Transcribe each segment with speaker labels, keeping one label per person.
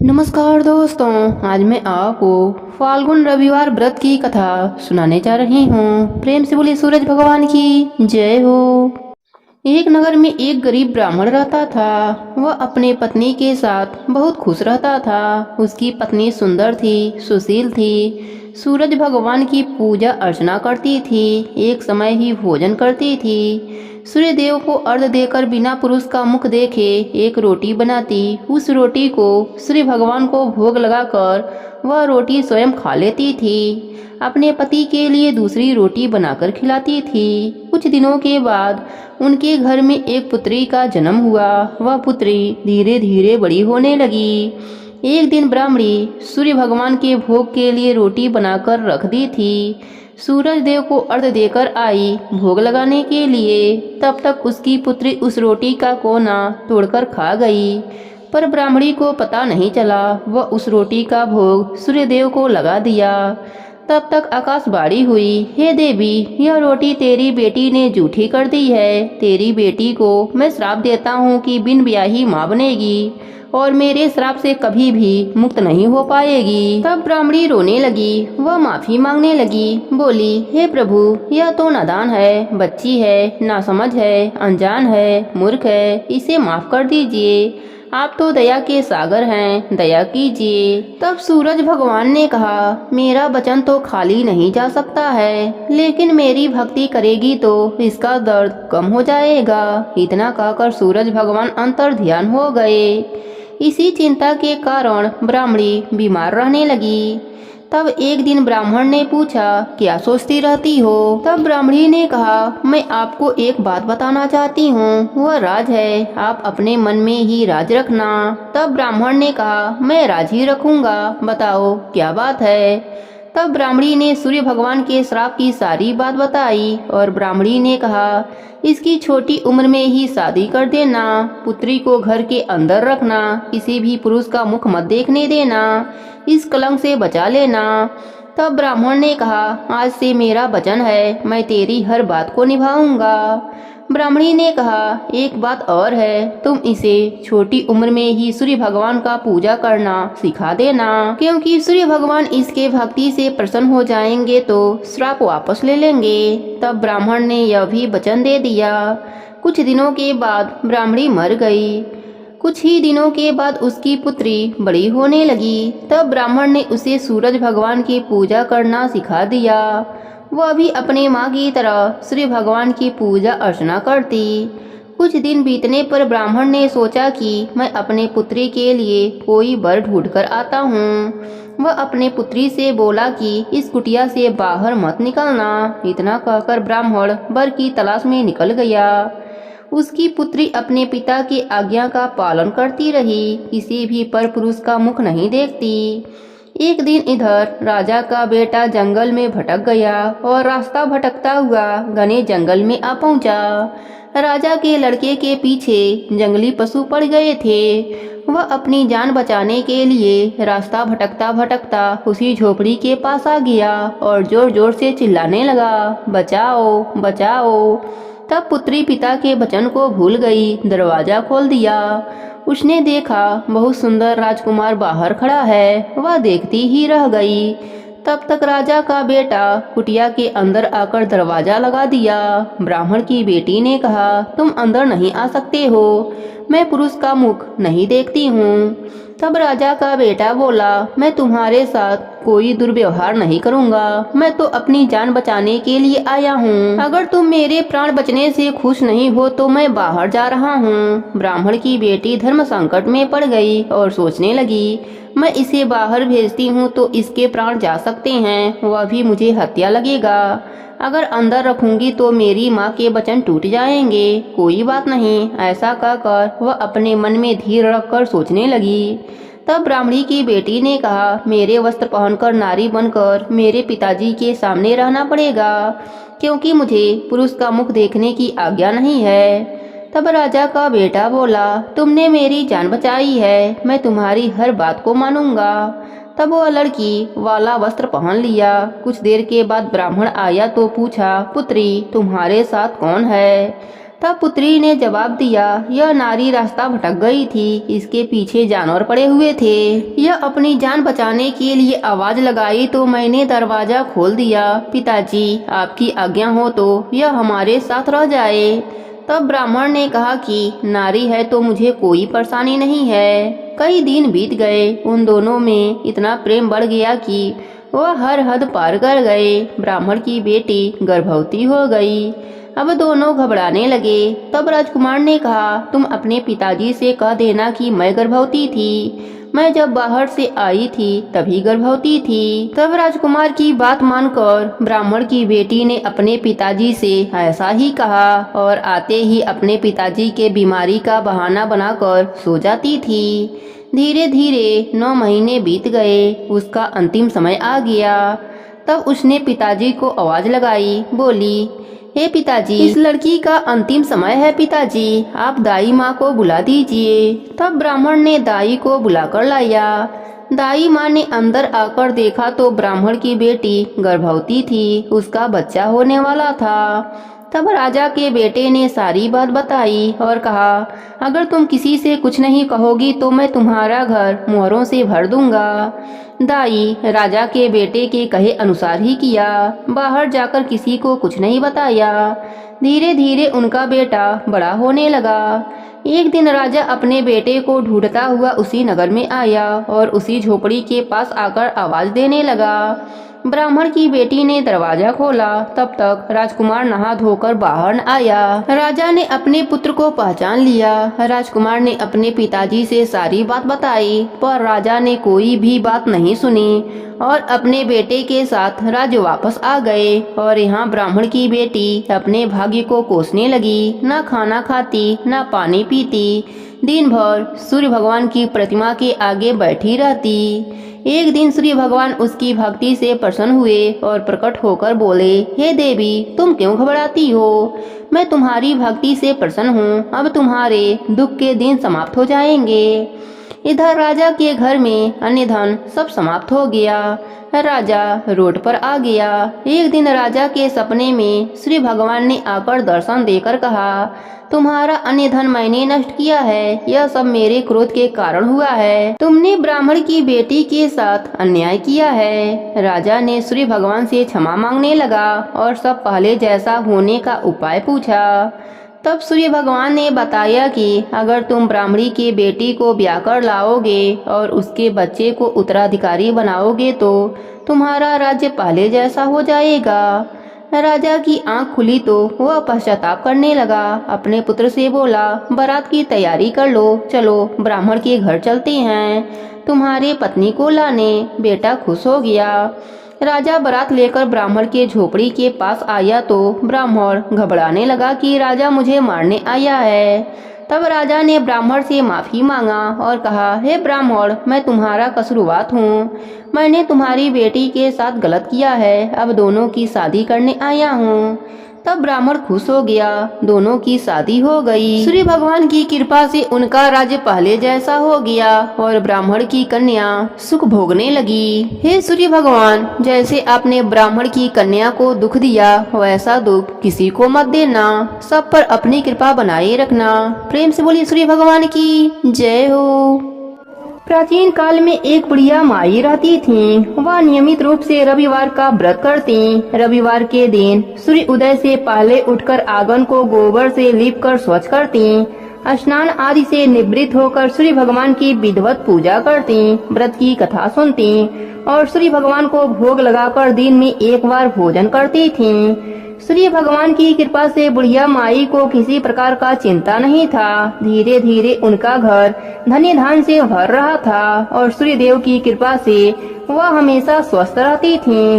Speaker 1: नमस्कार दोस्तों, आज मैं आपको फाल्गुन रविवार व्रत की कथा सुनाने जा रही हूँ। प्रेम से बोलिए सूरज भगवान की जय हो। एक नगर में एक गरीब ब्राह्मण रहता था। वह अपने पत्नी के साथ बहुत खुश रहता था। उसकी पत्नी सुंदर थी, सुशील थी, सूरज भगवान की पूजा अर्चना करती थी, एक समय ही भोजन करती थी। सूर्य देव को अर्घ्य देकर बिना पुरुष का मुख देखे एक रोटी बनाती। उस रोटी को सूर्य भगवान को भोग लगाकर वह रोटी स्वयं खा लेती थी। अपने पति के लिए दूसरी रोटी बनाकर खिलाती थी। कुछ दिनों के बाद उनके घर में एक पुत्री का जन्म हुआ। वह पुत्री धीरे धीरे बड़ी होने लगी। एक दिन ब्राह्मणी सूर्य भगवान के भोग के लिए रोटी बनाकर रख दी थी। सूरज देव को अर्घ्य देकर आई भोग लगाने के लिए। तब तक उसकी पुत्री उस रोटी का कोना तोड़कर खा गई, पर ब्राह्मणी को पता नहीं चला। वह उस रोटी का भोग सूर्य देव को लगा दिया। तब तक आकाशवाणी हुई, हे देवी, यह रोटी तेरी बेटी ने जूठी कर दी है। तेरी बेटी को मैं श्राप देता हूँ कि बिन ब्याही माँ बनेगी और मेरे श्राप से कभी भी मुक्त नहीं हो पाएगी। तब ब्राह्मणी रोने लगी। वह माफी मांगने लगी, बोली, हे प्रभु, यह तो नादान है, बच्ची है, नासमझ है, अनजान है, मूर्ख है, इसे माफ कर दीजिए। आप तो दया के सागर हैं, दया कीजिए। तब सूरज भगवान ने कहा, मेरा वचन तो खाली नहीं जा सकता है, लेकिन मेरी भक्ति करेगी तो इसका दर्द कम हो जाएगा। इतना कहकर सूरज भगवान अंतर ध्यान हो गए। इसी चिंता के कारण ब्राह्मणी बीमार रहने लगी। तब एक दिन ब्राह्मण ने पूछा, क्या सोचती रहती हो? तब ब्राह्मणी ने कहा, मैं आपको एक बात बताना चाहती हूँ, वह राज है, आप अपने मन में ही राज रखना। तब ब्राह्मण ने कहा, मैं राज ही रखूंगा, बताओ क्या बात है। तब ब्राह्मणी ने सूर्य भगवान के श्राप की सारी बात बताई और ब्राह्मणी ने कहा, इसकी छोटी उम्र में ही शादी कर देना, पुत्री को घर के अंदर रखना, किसी भी पुरुष का मुख मत देखने देना, इस कलंक से बचा लेना। तब ब्राह्मण ने कहा, आज से मेरा वचन है, मैं तेरी हर बात को निभाऊंगा। ब्राह्मणी ने कहा, एक बात और है, तुम इसे छोटी उम्र में ही सूर्य भगवान का पूजा करना सिखा देना, क्योंकि सूर्य भगवान इसके भक्ति से प्रसन्न हो जाएंगे तो श्राप वापस ले लेंगे। तब ब्राह्मण ने यह भी वचन दे दिया। कुछ दिनों के बाद ब्राह्मणी मर गई। कुछ ही दिनों के बाद उसकी पुत्री बड़ी होने लगी। तब ब्राह्मण ने उसे सूरज भगवान की पूजा करना सिखा दिया। वह भी अपने माँ की तरह सूर्य भगवान की पूजा अर्चना करती। कुछ दिन बीतने पर ब्राह्मण ने सोचा कि मैं अपने पुत्री के लिए कोई वर ढूंढ कर आता हूँ। वह अपने पुत्री से बोला कि इस कुटिया से बाहर मत निकलना। इतना कहकर ब्राह्मण वर की तलाश में निकल गया। उसकी पुत्री अपने पिता की आज्ञा का पालन करती रही, किसी भी पर पुरुष का मुख नहीं देखती। एक दिन इधर राजा का बेटा जंगल में भटक गया और रास्ता भटकता हुआ घने जंगल में आ पहुंचा। राजा के लड़के के पीछे जंगली पशु पड़ गए थे। वह अपनी जान बचाने के लिए रास्ता भटकता भटकता उसी झोपड़ी के पास आ गया और जोर जोर से चिल्लाने लगा, बचाओ बचाओ। तब पुत्री पिता के वचन को भूल गई, दरवाजा खोल दिया। उसने देखा बहुत सुंदर राजकुमार बाहर खड़ा है। वह देखती ही रह गई। तब तक राजा का बेटा कुटिया के अंदर आकर दरवाजा लगा दिया। ब्राह्मण की बेटी ने कहा, तुम अंदर नहीं आ सकते हो, मैं पुरुष का मुख नहीं देखती हूँ। तब राजा का बेटा बोला, मैं तुम्हारे साथ कोई दुर्व्यवहार नहीं करूँगा, मैं तो अपनी जान बचाने के लिए आया हूँ। अगर तुम मेरे प्राण बचने से खुश नहीं हो तो मैं बाहर जा रहा हूँ। ब्राह्मण की बेटी धर्म संकट में पड़ गई और सोचने लगी, मैं इसे बाहर भेजती हूँ तो इसके प्राण जा सकते हैं, वह भी मुझे हत्या लगेगा। अगर अंदर रखूंगी तो मेरी माँ के वचन टूट जाएंगे। कोई बात नहीं, ऐसा कहकर वह अपने मन में धीर रखकर सोचने लगी। तब ब्राह्मणी की बेटी ने कहा, मेरे वस्त्र पहनकर नारी बनकर मेरे पिताजी के सामने रहना पड़ेगा, क्योंकि मुझे पुरुष का मुख देखने की आज्ञा नहीं है। तब राजा का बेटा बोला, तुमने मेरी जान बचाई है, मैं तुम्हारी हर बात को मानूंगा। तब वह लड़की वाला वस्त्र पहन लिया। कुछ देर के बाद ब्राह्मण आया तो पूछा, पुत्री, तुम्हारे साथ कौन है? तब पुत्री ने जवाब दिया, यह नारी रास्ता भटक गई थी, इसके पीछे जानवर पड़े हुए थे। यह अपनी जान बचाने के लिए आवाज लगाई तो मैंने दरवाजा खोल दिया। पिताजी, आपकी आज्ञा हो तो यह हमारे साथ रह जाए। तब ब्राह्मण ने कहा कि नारी है तो मुझे कोई परेशानी नहीं है। कई दिन बीत गए, उन दोनों में इतना प्रेम बढ़ गया कि वह हर हद पार कर गए। ब्राह्मण की बेटी गर्भवती हो गई। अब दोनों घबराने लगे। तब राजकुमार ने कहा, तुम अपने पिताजी से कह देना कि मैं गर्भवती थी। मैं जब बाहर से आई थी तभी गर्भवती थी। तब राजकुमार की बात मानकर ब्राह्मण की बेटी ने अपने पिताजी से ऐसा ही कहा और आते ही अपने पिताजी के बीमारी का बहाना बनाकर सो जाती थी। धीरे धीरे 9 महीने बीत गए। उसका अंतिम समय आ गया। तब उसने पिताजी को आवाज लगाई, बोली, हे पिताजी, इस लड़की का अंतिम समय है। पिताजी, आप दाई माँ को बुला दीजिए। तब ब्राह्मण ने दाई को बुलाकर लाया। दाई माँ ने अंदर आकर देखा तो ब्राह्मण की बेटी गर्भवती थी, उसका बच्चा होने वाला था। तब राजा के बेटे ने सारी बात बताई और कहा, अगर तुम किसी से कुछ नहीं कहोगी तो मैं तुम्हारा घर मोहरों से भर दूंगा। दाई राजा के बेटे के कहे अनुसार ही किया। बाहर जाकर किसी को कुछ नहीं बताया। धीरे धीरे उनका बेटा बड़ा होने लगा। एक दिन राजा अपने बेटे को ढूंढता हुआ उसी नगर में आया और उसी झोपड़ी के पास आकर आवाज देने लगा। ब्राह्मण की बेटी ने दरवाजा खोला। तब तक राजकुमार नहा धोकर बाहर न आया। राजा ने अपने पुत्र को पहचान लिया। राजकुमार ने अपने पिताजी से सारी बात बताई, पर राजा ने कोई भी बात नहीं सुनी और अपने बेटे के साथ राज्य वापस आ गए। और यहाँ ब्राह्मण की बेटी अपने भाग्य को कोसने लगी। न खाना खाती, न पानी पीती, दिन भर सूर्य भगवान की प्रतिमा के आगे बैठी रहती। एक दिन सूर्य भगवान उसकी भक्ति से प्रसन्न हुए और प्रकट होकर बोले, हे देवी, तुम क्यों घबराती हो? मैं तुम्हारी भक्ति से प्रसन्न हूँ। अब तुम्हारे दुख के दिन समाप्त हो जाएंगे। इधर राजा के घर में अन्य धन सब समाप्त हो गया। राजा रोड पर आ गया। एक दिन राजा के सपने में श्री भगवान ने आकर दर्शन देकर कहा, तुम्हारा अन्य धन मैंने नष्ट किया है। यह सब मेरे क्रोध के कारण हुआ है। तुमने ब्राह्मण की बेटी के साथ अन्याय किया है। राजा ने सूर्य भगवान से क्षमा मांगने लगा और सब पहले जैसा होने का उपाय पूछा। तब सूर्य भगवान ने बताया कि अगर तुम ब्राह्मणी की बेटी को ब्याह कर लाओगे और उसके बच्चे को उत्तराधिकारी बनाओगे तो तुम्हारा राज्य पहले जैसा हो जाएगा। राजा की आंख खुली तो वह पश्चाताप करने लगा। अपने पुत्र से बोला, बारात की तैयारी कर लो, चलो ब्राह्मण के घर चलते हैं तुम्हारे पत्नी को लाने। बेटा खुश हो गया। राजा बारात लेकर ब्राह्मण के झोपड़ी के पास आया तो ब्राह्मण घबराने लगा कि राजा मुझे मारने आया है। तब राजा ने ब्राह्मण से माफी मांगा और कहा, हे ब्राह्मण, मैं तुम्हारा कसूरवार हूँ। मैंने तुम्हारी बेटी के साथ गलत किया है। अब दोनों की शादी करने आया हूँ। तब ब्राह्मण खुश हो गया। दोनों की शादी हो गई। सूर्य भगवान की कृपा से उनका राज्य पहले जैसा हो गया और ब्राह्मण की कन्या सुख भोगने लगी। हे सूर्य भगवान, जैसे आपने ब्राह्मण की कन्या को दुख दिया वैसा दुख किसी को मत देना। सब पर अपनी कृपा बनाए रखना। प्रेम से बोलिए सूर्य भगवान की जय हो। प्राचीन काल में एक बुढ़िया माई रहती थी। वह नियमित रूप से रविवार का व्रत करती। रविवार के दिन सूर्य उदय से पहले उठकर आंगन को गोबर से लीपकर स्वच्छ करती। स्नान आदि से निवृत्त होकर सूर्य भगवान की विधिवत पूजा करती, व्रत की कथा सुनती और सूर्य भगवान को भोग लगाकर दिन में एक बार भोजन करती थी। सूर्य भगवान की कृपा से बुढ़िया माई को किसी प्रकार का चिंता नहीं था। धीरे धीरे उनका घर धन्य धान से भर रहा था और सूर्य देव की कृपा से वह हमेशा स्वस्थ रहती थी।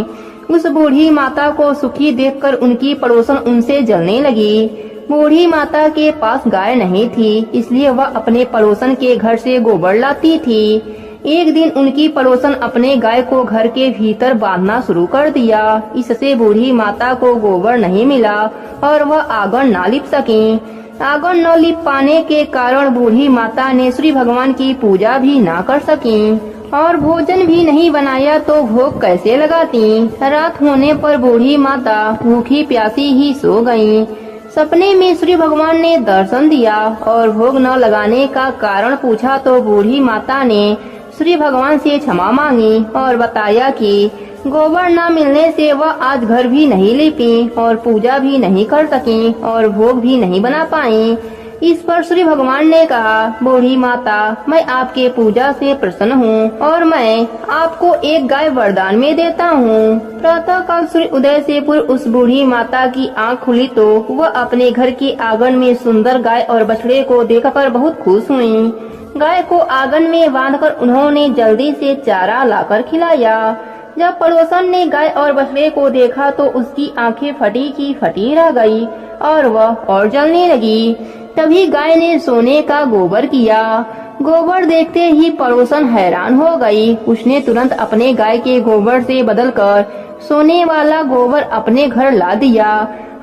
Speaker 1: उस बूढ़ी माता को सुखी देखकर उनकी पड़ोसन उनसे जलने लगी। बूढ़ी माता के पास गाय नहीं थी, इसलिए वह अपने पड़ोसन के घर से गोबर लाती थी। एक दिन उनकी पड़ोसन अपने गाय को घर के भीतर बांधना शुरू कर दिया। इससे बूढ़ी माता को गोबर नहीं मिला और वह आंगन ना लिप सकी। आंगन न लिप पाने के कारण बूढ़ी माता ने सूर्य भगवान की पूजा भी ना कर सकी और भोजन भी नहीं बनाया तो भोग कैसे लगाती। रात होने पर बूढ़ी माता भूखी प्यासी ही सो गयी। सपने में सूर्य भगवान ने दर्शन दिया और भोग न लगाने का कारण पूछा तो बूढ़ी माता ने सूर्य भगवान से क्षमा मांगी और बताया कि गोबर न मिलने से वह आज घर भी नहीं लीपी और पूजा भी नहीं कर सकी और भोग भी नहीं बना पाई। इस पर सूर्य भगवान ने कहा, बूढ़ी माता, मैं आपके पूजा से प्रसन्न हूँ और मैं आपको एक गाय वरदान में देता हूँ। प्रातः काल सूर्य उदय से पूर्व उस बूढ़ी माता की आंख खुली तो वह अपने घर के आंगन में सुंदर गाय और बछड़े को देखकर बहुत खुश हुई। गाय को आंगन में बांधकर उन्होंने जल्दी से चारा लाकर खिलाया। जब पड़ोसन ने गाय और बछड़े को देखा तो उसकी आंखें फटी की फटी रह गई और वह और जलने लगी। तभी गाय ने सोने का गोबर किया। गोबर देखते ही पड़ोसन हैरान हो गई। उसने तुरंत अपने गाय के गोबर से बदलकर सोने वाला गोबर अपने घर ला दिया।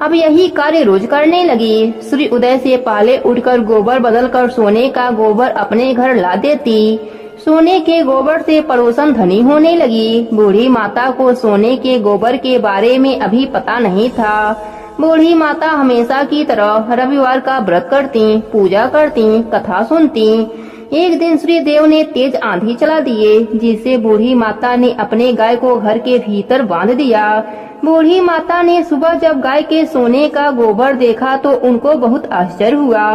Speaker 1: अब यही कार्य रोज करने लगी। सूर्य उदय से पहले उठकर गोबर बदलकर सोने का गोबर अपने घर ला देती। सोने के गोबर से पड़ोसन धनी होने लगी। बूढ़ी माता को सोने के गोबर के बारे में अभी पता नहीं था। बूढ़ी माता हमेशा की तरह रविवार का व्रत करती, पूजा करती, कथा सुनती। एक दिन सूर्य देव ने तेज आंधी चला दिए, जिससे बूढ़ी माता ने अपने गाय को घर के भीतर बांध दिया। बूढ़ी माता ने सुबह जब गाय के सोने का गोबर देखा तो उनको बहुत आश्चर्य हुआ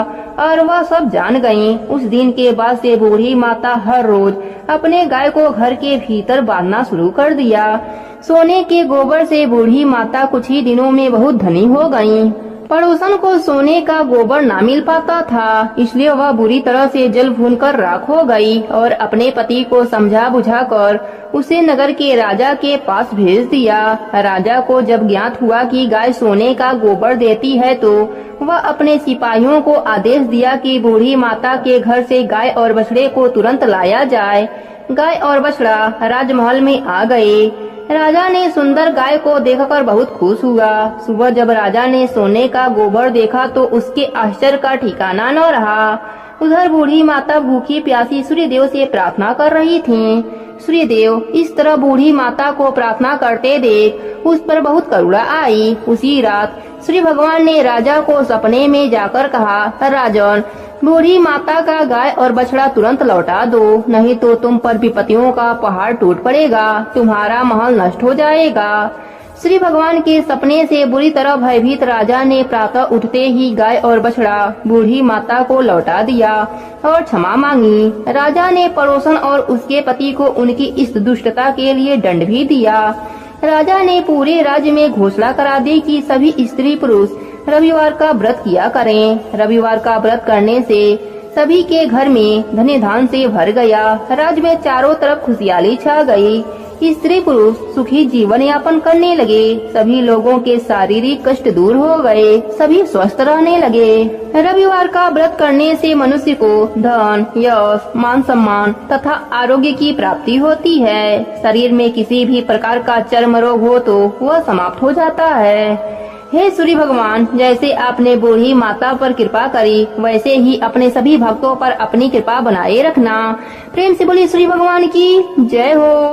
Speaker 1: और वह सब जान गयी। उस दिन के बाद से बूढ़ी माता हर रोज अपने गाय को घर के भीतर बांधना शुरू कर दिया। सोने के गोबर से बूढ़ी माता कुछ ही दिनों में बहुत धनी हो गयी। पड़ोसन को सोने का गोबर ना मिल पाता था, इसलिए वह बुरी तरह से जल भूनकर राख हो गई और अपने पति को समझा बुझाकर उसे नगर के राजा के पास भेज दिया। राजा को जब ज्ञात हुआ कि गाय सोने का गोबर देती है तो वह अपने सिपाहियों को आदेश दिया कि बूढ़ी माता के घर से गाय और बछड़े को तुरंत लाया जाए। गाय और बछड़ा राजमहल में आ गए। राजा ने सुंदर गाय को देखकर बहुत खुश हुआ। सुबह जब राजा ने सोने का गोबर देखा तो उसके आश्चर्य का ठिकाना न रहा। उधर बूढ़ी माता भूखी प्यासी सूर्य देव से प्रार्थना कर रही थीं। सूर्य देव इस तरह बूढ़ी माता को प्रार्थना करते देख उस पर बहुत करुणा आई। उसी रात सूर्य भगवान ने राजा को सपने में जाकर कहा, राजन, बूढ़ी माता का गाय और बछड़ा तुरंत लौटा दो, नहीं तो तुम पर विपत्तियों का पहाड़ टूट पड़ेगा, तुम्हारा महल नष्ट हो जाएगा। श्री भगवान के सपने से बुरी तरह भयभीत राजा ने प्रातः उठते ही गाय और बछड़ा बूढ़ी माता को लौटा दिया और क्षमा मांगी। राजा ने पड़ोसन और उसके पति को उनकी इस दुष्टता के लिए दंड भी दिया। राजा ने पूरे राज्य में घोषणा करा दी कि सभी स्त्री पुरुष रविवार का व्रत किया करें। रविवार का व्रत करने से सभी के घर में धन धान से भर गया। राज्य में चारों तरफ खुशहाली छा गई। स्त्री पुरुष सुखी जीवन यापन करने लगे। सभी लोगों के शारीरिक कष्ट दूर हो गए। सभी स्वस्थ रहने लगे। रविवार का व्रत करने से मनुष्य को धन, यश, मान सम्मान तथा आरोग्य की प्राप्ति होती है। शरीर में किसी भी प्रकार का चर्म रोग हो तो वह समाप्त हो जाता है। हे सूर्य भगवान, जैसे आपने बूढ़ी माता पर कृपा करी वैसे ही अपने सभी भक्तों पर अपनी कृपा बनाए रखना। प्रेम से बोलिए सूर्य भगवान की जय हो।